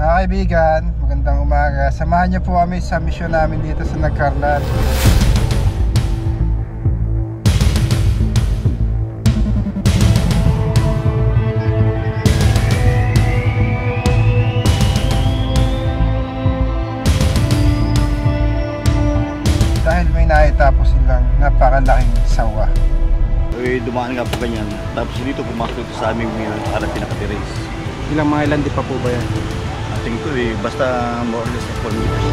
Mga kaibigan, magandang umaga. Samahan niyo po kami sa misyon namin dito sa Nagcarlan. Dahil may naitapos silang napakalaking sawa. Dumaan nga po ganyan. Tapos dito pumasok ito sa aming para pinaka-terrace. Ilang mga ilan di pa po ba yan? Ating ko basta more or less 4 meters.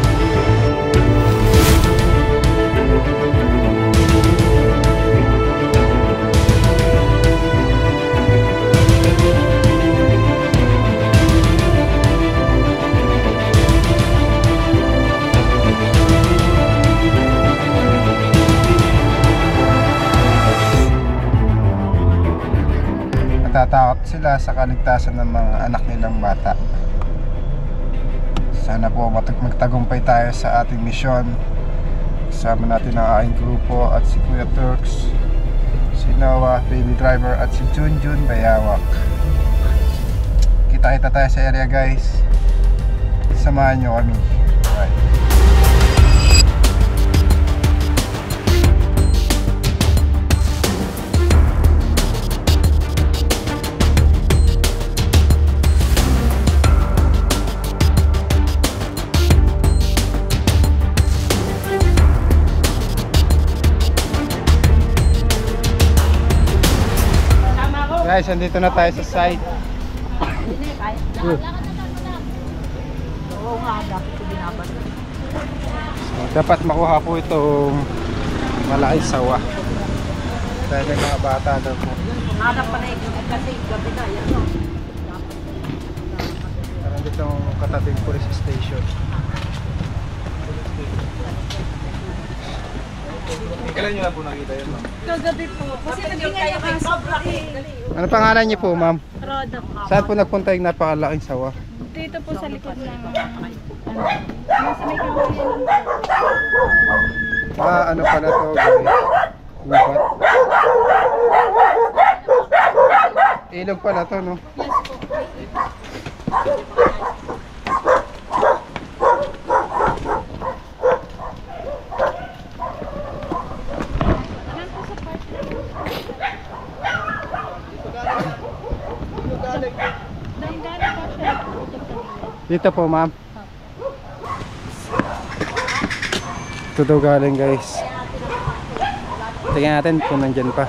Natatakot sila sa kaligtasan ng mga anak nilang bata. Sana po magtagumpay tayo sa ating misyon. Kasama natin ang aking grupo at si Kuya Turks, si Noah, Baby Driver at si Junjun Bayawak. Kita-kita tayo sa area guys. Samahan nyo kami. Bye. Guys, andito na tayo sa site. Oo nga, dapat ko binabasa. So, dapat makuha po itong malaking sawa. Dahil may mga bata daw po. Hanap pa na kasi gabi na yan. No? Parang dito ang katabing police station. Kailan nyo na po nakita yun, ma'am? Kagabi po. Kasi nagingay yung aso. Ano pangalan niyo po, ma'am? Roda po. Saan po nagpunta yung napakalaking sawa? Dito po sa likod ng nasa may kawayan. Ano pala to, guys? Gubat. Ilog pala to, no? Yes po. Yan po sa part na yun. Damdanan po siya. Dito po, ma'am. Ito daw galing, guys. Tingnan natin kung nandyan pa.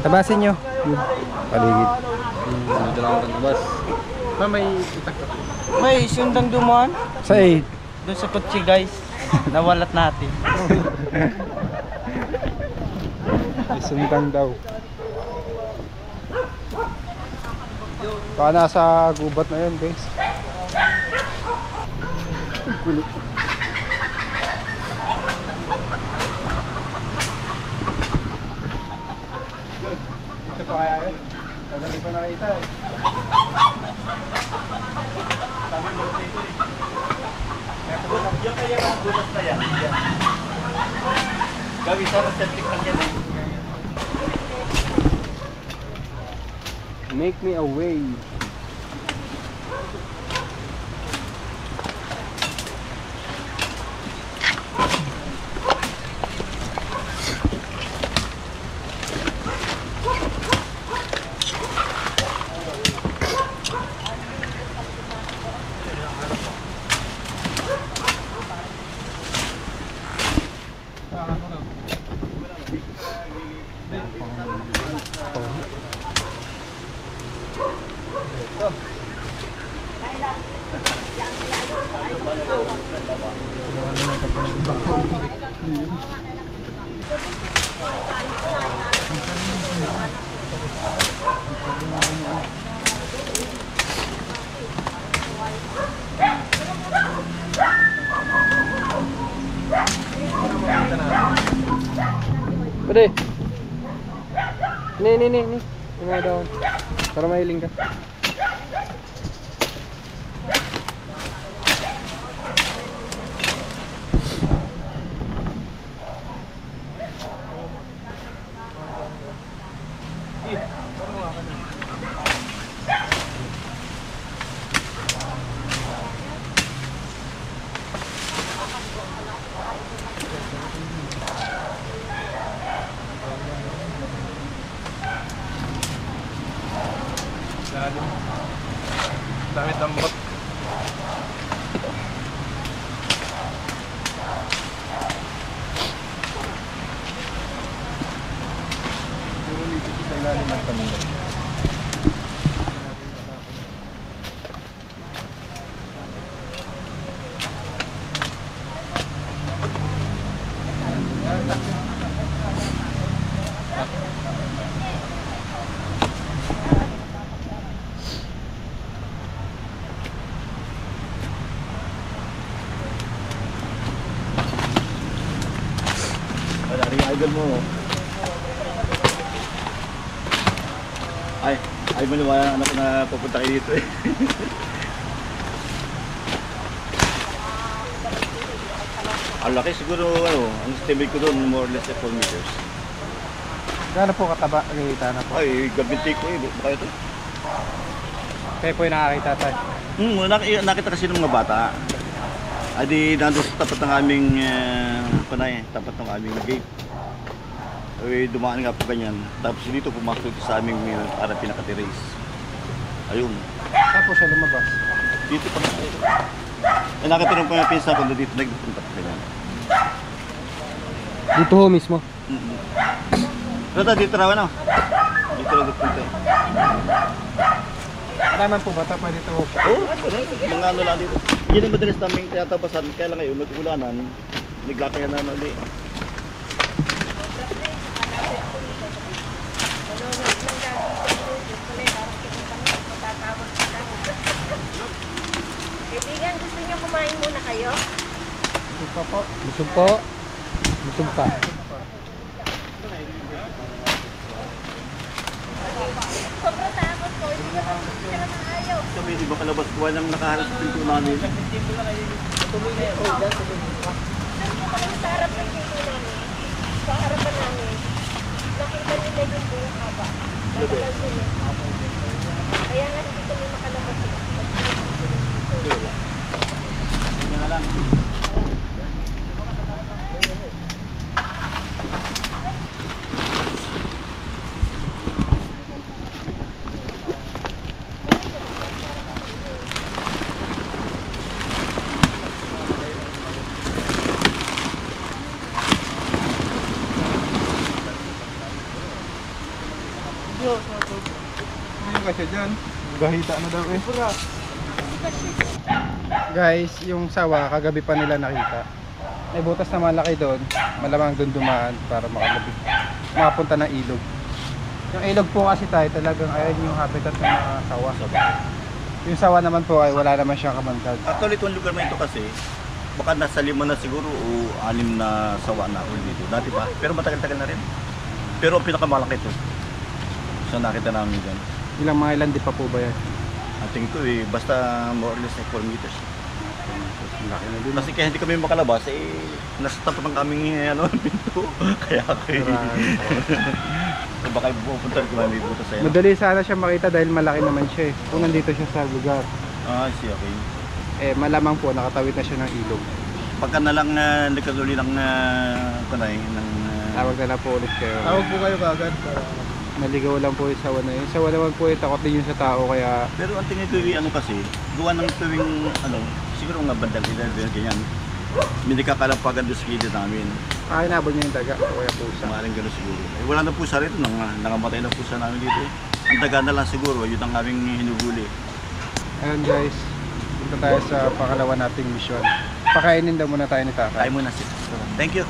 Tabasin nyo. Yun, paligid. Dito lang ang tagbas. May sundang dumaan Sa 8. doon sa kotse guys. Nawalat natin. Isundang daw. Baka nasa gubat na yun, guys. Kulit. Ito pa kaya yun? Tagali pa nakita eh. Yung kaya ang butas na yan. Gawin sa septic lang yan. Make me a way. Pwede. Ni. Tingnan daw. Para mahiling ka. ilalim. Dami tambot. Siguro dito sa ilalim ng tambot. Wala rin yung idol mo. Ay maniwala ang anak ko na pupunta kayo dito eh. Ang laki siguro, ang estimate ko doon, more or less 4 meters. Gaano po kataba? Nakikita na po. Ay, gabinti ko eh, baka ito. Kaya po yung nakakita tayo. Nakita kasi ng mga bata. Ay di nandun sa tapat ng aming tapat ng aming gate. Ay dumaan nga po ganyan. Tapos dito pumasok ito sa aming para pinaka-terrace. Ayun. Tapos siya lumabas. Dito pa na. Ay nakatanong pa yung pinsa ko dito nagpunta pa ganyan. Dito ho mismo? Pero dito raw na. Dito lang nagpunta. Naman po ba ito? Pwede ito ho? Oo, mga ano lang dito. Yun ang madalas namin tinatapasan. Kaya lang ngayon, nag-ulanan. Naglakaya na ulit. Kaibigan, gusto niyo kumain muna kayo? Busog pa po. Busog po. Busog pa. Sobrang takot ko, hindi niyo kami sila na ayaw. Kami, di ba kalabas ko walang nakaharap sa pinto namin. Sa harap ng pinto namin, sa harapan namin, nakita nila yung buong haba. Nagkakal sila. Kaya nga hindi kami makalabas sila. Hindi kasi dyan. Gahita na daw eh. Guys, yung sawa, kagabi pa nila nakita. May butas na malaki doon. Malamang doon dumaan para makapunta ng ilog. Yung ilog po kasi tayo talagang ayan yung habitat ng mga sawa. Yung sawa naman po ay wala naman siyang kamandag. Actually, itong lugar na ito kasi, baka nasa 5 na siguro o 6 na sawa na ako dito. Dati pa. Pero matagal-tagal na rin. Pero ang pinakamalaki ito. So nakita namin dyan. Ilan di pa po ba yan? I think ito eh, basta more or less 4 meters. Laki na din. Kasi kaya hindi kami makalabas eh, nasa tapat ng aming pinto. Kaya kayo. Baka pupunta rin kung may butas sa'yo. Madali sana siya makita dahil malaki naman siya eh. Kung nandito siya sa lugar. Ah, okay. Eh malamang po nakatawid na siya ng ilog. Pagka na lang nagkasuli ng kunay ng Tawag na lang po ulit kayo. tawag po kayo kagad. Naligaw lang po yung sawa na yun. Sawa naman po yung takot din yun sa tao kaya Pero ang tingin ko yung kasi, gawa ng tuwing siguro nga bandang ganyan. Hindi kakalampagan doon sa gilid namin. nabol niya yung daga o kaya pusa. Maaaring gano'n siguro. Eh, wala na pusa rito, nangamatay na pusa namin dito. Ang daga na lang siguro, yun ang aming hinuhuli. Ayun guys, punta tayo sa pangalawa nating mission. Pakainin daw muna tayo ni Tatay. Tayo muna sis. Thank you.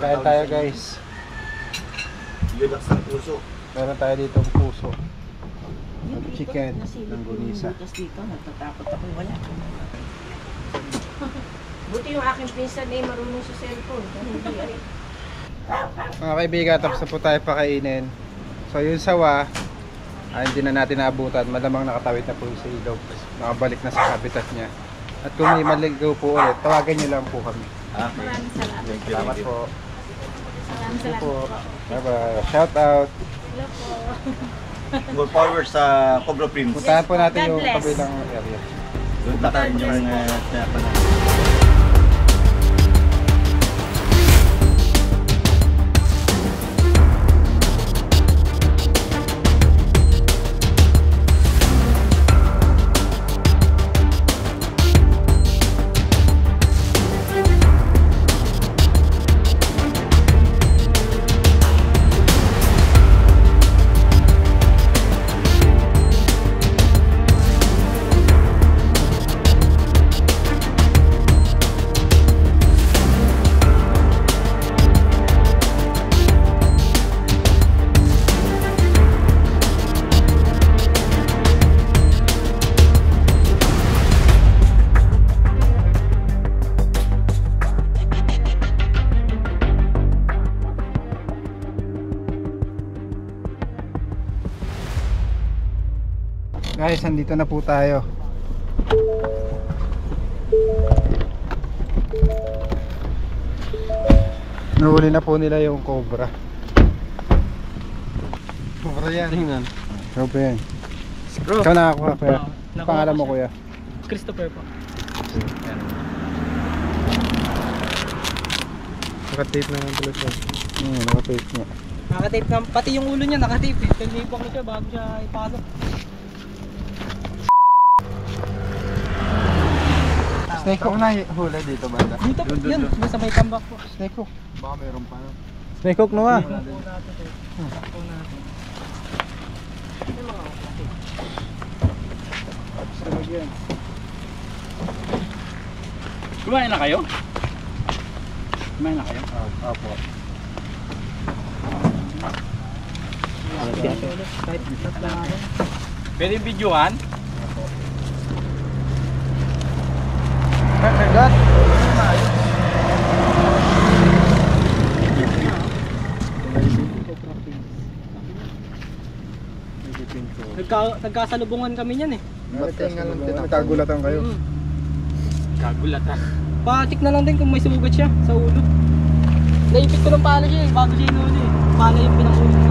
Kain tayo guys. Yun ang sa puso. Meron tayo dito ang puso. At chicken ng gunisa. Dito, natatakot ako. Wala. Buti yung aking pinsan ay marunong sa cellphone. Hindi ay. Mga kaibigan, tapos na po tayo pakainin. So yung sawa, hindi na natin naabutan. Malamang nakatawid na po sa ilog. Nakabalik na sa habitat niya. At kung may maligaw po ulit, tawagan niyo lang po kami. Okay. Maraming salamat. Thank you. Salamat Thank you. po. Maraming Thank you salamat. po. Bye-bye. Shout out. Hello po. More power sa Cobra Prince. Puntahan po natin God yung bless. kabilang area. Doon tayo yung tinapan. Guys, andito na po tayo. Nahuli na po nila yung cobra. Cobra yan. Tingnan. Cobra yan. Ikaw nakakuha kuya. nakuha Pangalan ko mo siya. kuya. Christopher po. Nakatape naman pala siya. Nakatape nga. Nakatape na, pati yung ulo niya nakatape eh. Tinipok ko siya bago siya ipasok. Snake hook na huli dito banda. Dito po, yun, doon sa may tambak po. Snake hook. Baka mayroon pa. Snake hook na Kumain na kayo? Kumain na kayo? Opo. Kahit tatlo nga rin. Pwede videohan? God. Nagkasalubungan kami niyan eh. Nagkagulatan kayo. Kagulatan. Patik na lang din kung may sugat siya sa ulo. Naipit ko ng pala siya eh, bago siya inuli eh. Pala yung pinakuli ko.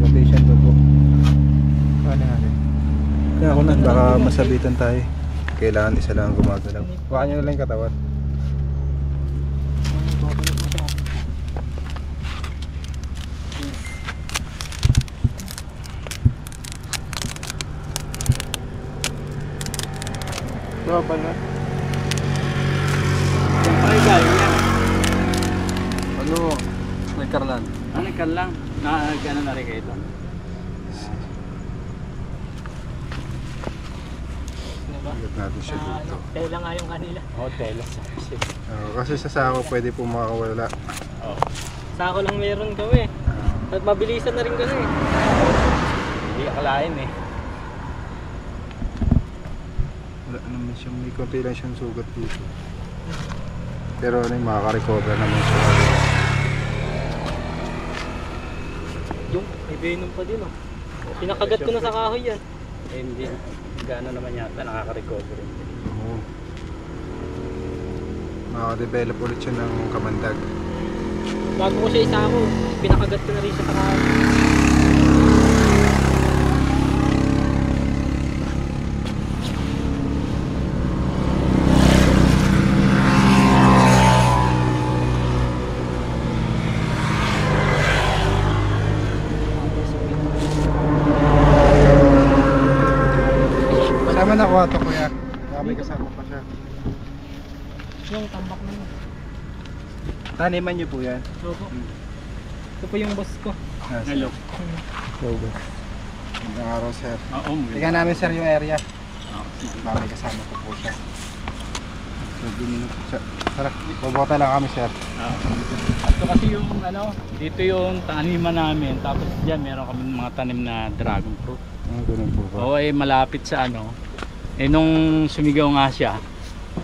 Rotation ko po. Ano natin? Kaya ako na, baka masabitan tayo. Kailangan isa lang ang gumagalaw. Baka nyo na lang yung katawan. Ito pala. Ay, galing yan. Ano? Nagkarlan. Ano ka lang? Gano'n na rin kayo ito. Igat natin siya dito. Tela nga yung kanila. Hotel. Kasi sa sako pwede po makawala. Sako lang meron kami. At mabilisan na rin kasi. Hindi akalain eh. Wala naman siyang, may konti lang siyang sugat dito. Pero ano yung makaka-recover naman siya. Yung, may venom pa din oh. Pinakagat ko na sa kahoy yan. Eh, hindi. Gano'n naman yata nakaka-recover. Oo. Makaka-develop ulit siya ng kamandag. Bago ko siya isako, pinakagat ko na rin siya sa kahoy. Kasama na kuha to kuya. Baka may kasama pa siya. Yung tambak na yun. Taniman niyo po yan. Opo. Ito po yung boss ko. Hello. Logo. Magandang araw sir. Oo. Tingnan namin sir yung area. Baka may kasama pa po siya. So, na po siya. Tara, bobota lang kami sir. Ito kasi yung ano, dito yung taniman namin. Tapos dyan meron kami mga tanim na dragon fruit. Ganun po ba? Oo, eh malapit sa ano. Eh nung sumigaw nga siya,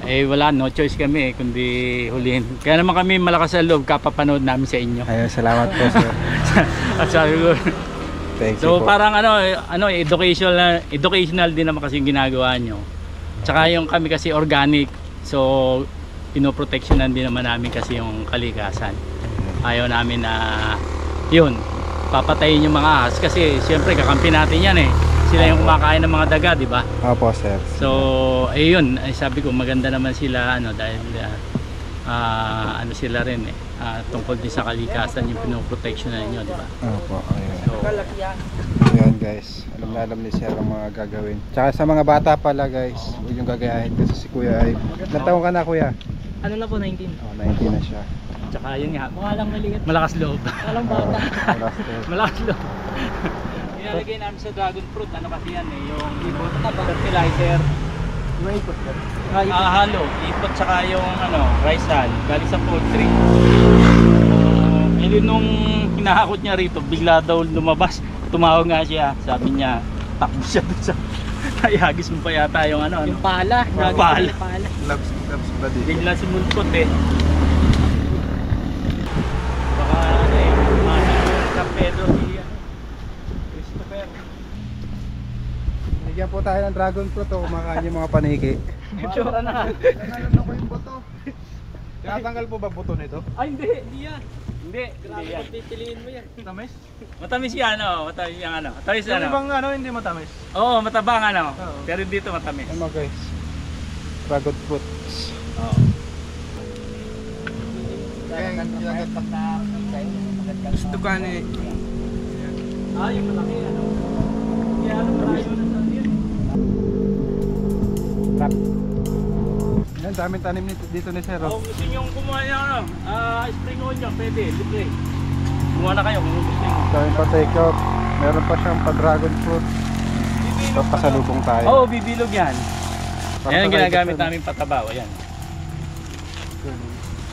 eh wala, no choice kami kundi hulihin. Kaya naman kami malakas sa loob kapapanood namin sa inyo. Ayun, salamat po sir. At sabi ko, Thank you so po. parang educational din naman kasi yung ginagawa nyo. Tsaka yung kami kasi organic. So pinoproteksyonan din naman namin kasi yung kalikasan. Ayaw namin na yun, papatayin yung mga ahas kasi siyempre kakampi natin yan eh. Sila yung kumakain ng mga daga, di ba? Opo sir. So, ayun, ay sabi ko maganda naman sila ano dahil ano sila rin eh. Tungkol din sa kalikasan yung pinoproteksyonan niyo, di ba? Opo, ayun. So, Ayan guys, alam na alam ni sir ang mga gagawin. Tsaka sa mga bata pala guys, huwag yung gagayahin kasi si kuya ay... Ilang taon ka na kuya? Ano na po, 19? Oh, 19 na siya. tsaka yun nga, Mukha lang maliit. malakas loob. Walang bata. Last year. Malakas loob. Nilalagay namin sa dragon fruit, ano kasi yan eh, yung ipot, fertilizer. May ikot ka? Halo, ipot tsaka yung ano, rice hull, galing sa poultry. Eh nung hinahakot niya rito, bigla daw lumabas. Tumawag nga siya, sabi niya, takbo siya dun sa... Ayagis mo pa yata yung ano. Yung pala. Yung Pala. Loves buddy. Bigla si Mulpot eh. Baka tayo ng dragon fruit o kumakain yung mga paniki. Tsura na. Ano ko yung buto? Tinatanggal po ba buto nito? Ay, hindi yan. Hindi Grabe, yan. pagpipiliin mo yan. Tamis? Matamis yan, matamis yung ano. Matamis Yung ano. ibang ano hindi matamis? Oo, matabang ano. Oo. Pero dito matamis. Ano guys? Dragon fruit. Oo. Gusto ka ni... Ah, yung malaki ano. Kaya ano, malayo na sa yan. Yan, daming tanim dito ni Sir. Kung gusto nyo kumuha niya ano, spring onion, pwede, libre. Kumuha na kayo kung gusto nyo. Daming pa take out. Meron pa siyang pa-dragon fruit. Tapos pasalubong tayo. Oo, bibilog yan. Para Yan ang sa ginagamit kaibigan. namin patabaw, ayan.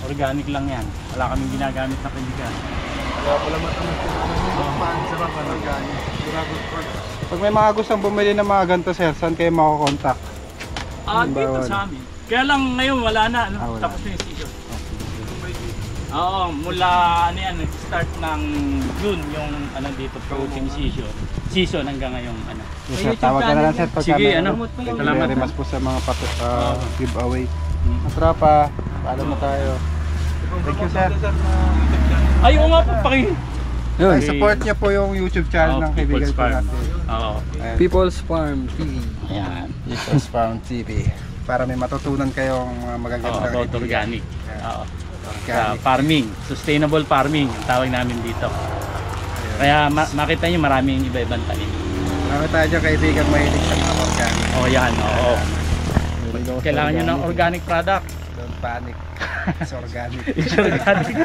Organic lang yan. Wala kaming ginagamit na kemikal. Kaya pala matamis yung sarap ano gani. Dragon fruit. Pag may mga gustong bumili ng mga ganito sir, saan kayo makakontakt? Dito Bawal. sa amin. Kaya lang ngayon wala na, ano, Ah, wala. tapos na yung season. Oo, mula ano yan, start ng June yung ano dito fruiting season hanggang ngayong ano. Yes, sir, tawag ka na lang sir pagka Sige, may- ano, Thank you salamat. very much po sa mga Oo. giveaway. Mga tropa, paalam na tayo. Thank you sir. Ay, oo nga po, Yun, Okay. support niyo po yung YouTube channel ng kaibigan People's ko Farm. natin. Oo. Ayan. People's Farm TV. Ayan. People's Farm TV. Para may matutunan kayong mga magagandang Oo, about ideas. organic. Ayan. Oo. Sa Organic. farming, sustainable farming, ang tawag namin dito. Kaya makita niyo maraming iba-ibang tanim. Marami tayo dyan kaibigan mahilig sa mga organic. Oh, yan, oo. Mahilig ako sa Kailangan niyo ng organic product. Don't panic. It's organic. It's organic.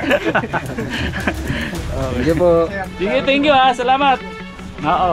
Sige po. Sige, thank you ha. Salamat. Oo.